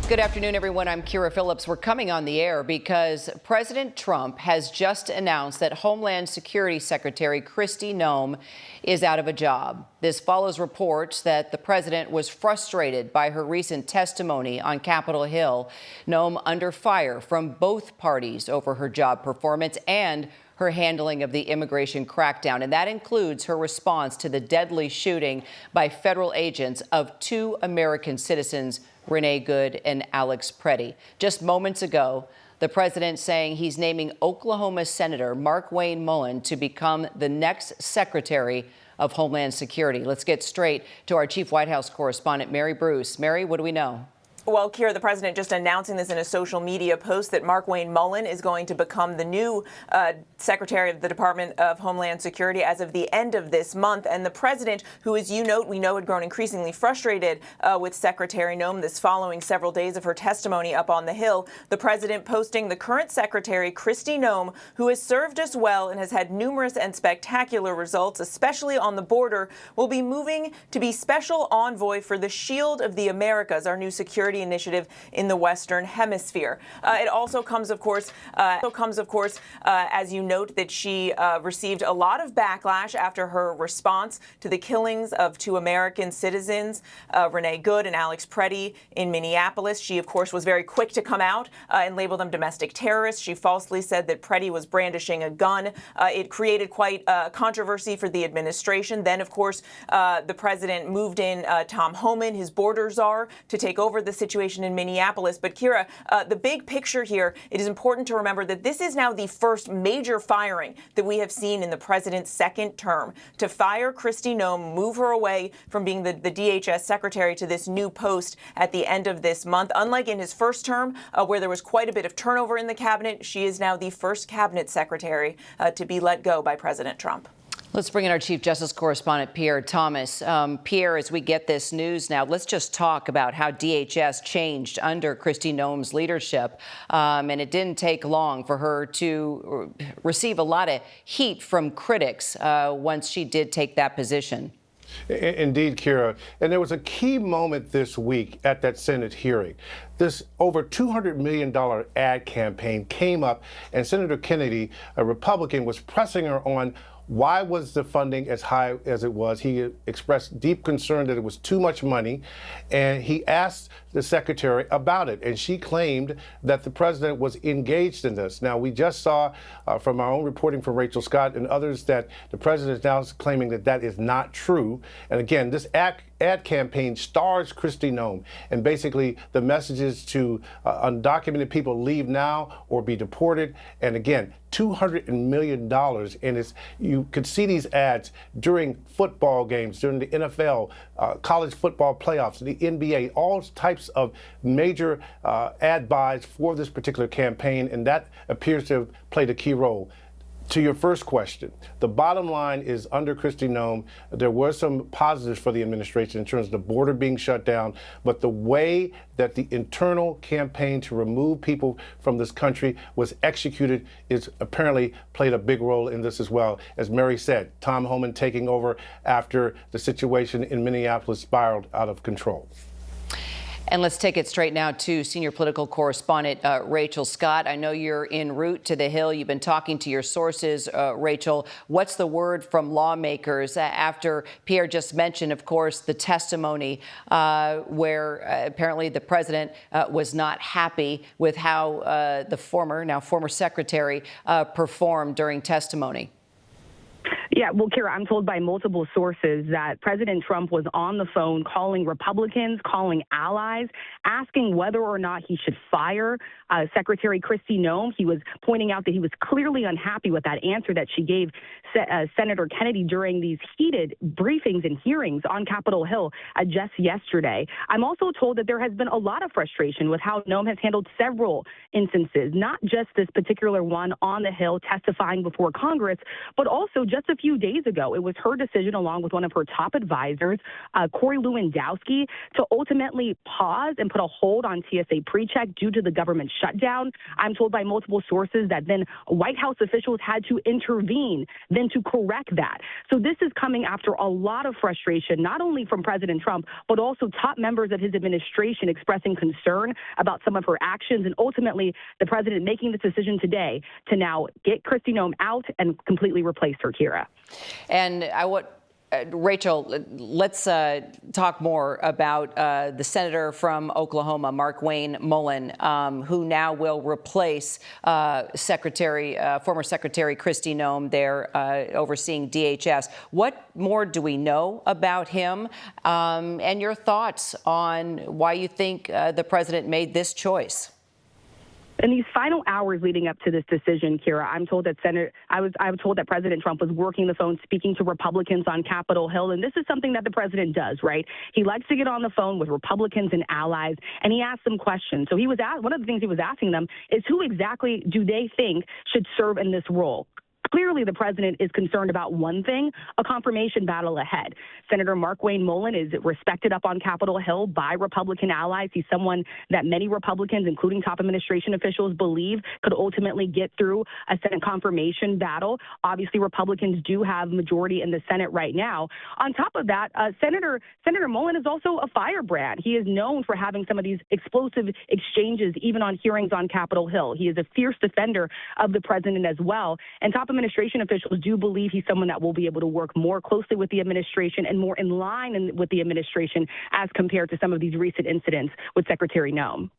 Good afternoon, everyone. I'm Kira Phillips. We're coming on the air because President Trump has just announced that Homeland Security Secretary Kristi Noem is out of a job. This follows reports that the president was frustrated by her recent testimony on Capitol Hill. Noem under fire from both parties over her job performance and her handling of the immigration crackdown, and that includes her response to the deadly shooting by federal agents of two American citizens, Renee Good and Alex Preddy. Just moments ago, the president saying he's naming Oklahoma Senator Markwayne Mullin to become the next Secretary of Homeland Security. Let's get straight to our chief White House correspondent, Mary Bruce. Mary, what do we know? Well, Kira, the president just announcing this in a social media post that Markwayne Mullin is going to become the new Secretary of the Department of Homeland Security as of the end of this month. And the president, who, as you note, we know had grown increasingly frustrated with Secretary Noem this following several days of her testimony up on the Hill, the president posting the current Secretary, Kristi Noem, who has served us well and has had numerous and spectacular results, especially on the border, will be moving to be special envoy for the Shield of the Americas, our new security initiative in the Western Hemisphere. It also comes, of course, as you note, that she received a lot of backlash after her response to the killings of two American citizens, Renee Good and Alex Preddy, in Minneapolis. She, of course, was very quick to come out and label them domestic terrorists. She falsely said that Preddy was brandishing a gun. It created quite controversy for the administration. Then, of course, the president moved in Tom Homan, his border czar, to take over the situation in Minneapolis. But Kira, the big picture here, it is important to remember that this is now the first major firing that we have seen in the president's second term. To fire Kristi Noem, move her away from being the DHS secretary to this new post at the end of this month. Unlike in his first term, where there was quite a bit of turnover in the cabinet, she is now the first cabinet secretary to be let go by President Trump. Let's bring in our Chief Justice correspondent, Pierre Thomas. Pierre, as we get this news now, let's just talk about how DHS changed under Kristi Noem's leadership. And it didn't take long for her to receive a lot of heat from critics once she did take that position. Indeed, Kira. And there was a key moment this week at that Senate hearing. This over $200 million ad campaign came up, and Senator Kennedy, a Republican, was pressing her on why was the funding as high as it was. He expressed deep concern that it was too much money, and he asked the secretary about it, and she claimed that the president was engaged in this. Now, we just saw from our own reporting from Rachel Scott and others that the president is now claiming that that is not true. And again, this ad campaign stars Kristi Noem, and basically the messages to undocumented people: leave now or be deported. And again, $200 million, and you could see these ads during football games, during the NFL, college football playoffs, the NBA, all types of major ad buys for this particular campaign, and that appears to have played a key role. To your first question, the bottom line is under Kristi Noem, there were some positives for the administration in terms of the border being shut down, but the way that the internal campaign to remove people from this country was executed is apparently played a big role in this as well. As Mary said, Tom Homan taking over after the situation in Minneapolis spiraled out of control. And let's take it straight now to senior political correspondent Rachel Scott. I know you're en route to the Hill. You've been talking to your sources, Rachel. What's the word from lawmakers after Pierre just mentioned, of course, the testimony where apparently the president was not happy with how the former secretary performed during testimony? Yeah, well, Kira, I'm told by multiple sources that President Trump was on the phone calling Republicans, calling allies, asking whether or not he should fire Secretary Kristi Noem. He was pointing out that he was clearly unhappy with that answer that she gave Senator Kennedy during these heated briefings and hearings on Capitol Hill just yesterday. I'm also told that there has been a lot of frustration with how Noem has handled several instances, not just this particular one on the Hill testifying before Congress, but also just a few days ago. It was her decision, along with one of her top advisors, Corey Lewandowski, to ultimately pause and put a hold on TSA PreCheck due to the government shutdown. I'm told by multiple sources that then White House officials had to intervene then to correct that. So this is coming after a lot of frustration, not only from President Trump, but also top members of his administration expressing concern about some of her actions, and ultimately the president making this decision today to now get Kristi Noem out and completely replace her, Kira. And Rachel, let's talk more about the senator from Oklahoma, Markwayne Mullin, who now will replace former Secretary Kristi Noem there overseeing DHS. What more do we know about him, and your thoughts on why you think the president made this choice? In these final hours leading up to this decision, Kira, I'm told that I was told that President Trump was working the phone, speaking to Republicans on Capitol Hill, and this is something that the president does, right? He likes to get on the phone with Republicans and allies, and he asks them questions. So one of the things he was asking them is, who exactly do they think should serve in this role? Clearly, the president is concerned about one thing, a confirmation battle ahead. Senator Markwayne Mullin is respected up on Capitol Hill by Republican allies. He's someone that many Republicans, including top administration officials, believe could ultimately get through a Senate confirmation battle. Obviously, Republicans do have majority in the Senate right now. On top of that, Senator Mullin is also a firebrand. He is known for having some of these explosive exchanges, even on hearings on Capitol Hill. He is a fierce defender of the president as well. And top administration officials do believe he's someone that will be able to work more closely with the administration and more in line with the administration as compared to some of these recent incidents with Secretary Noem.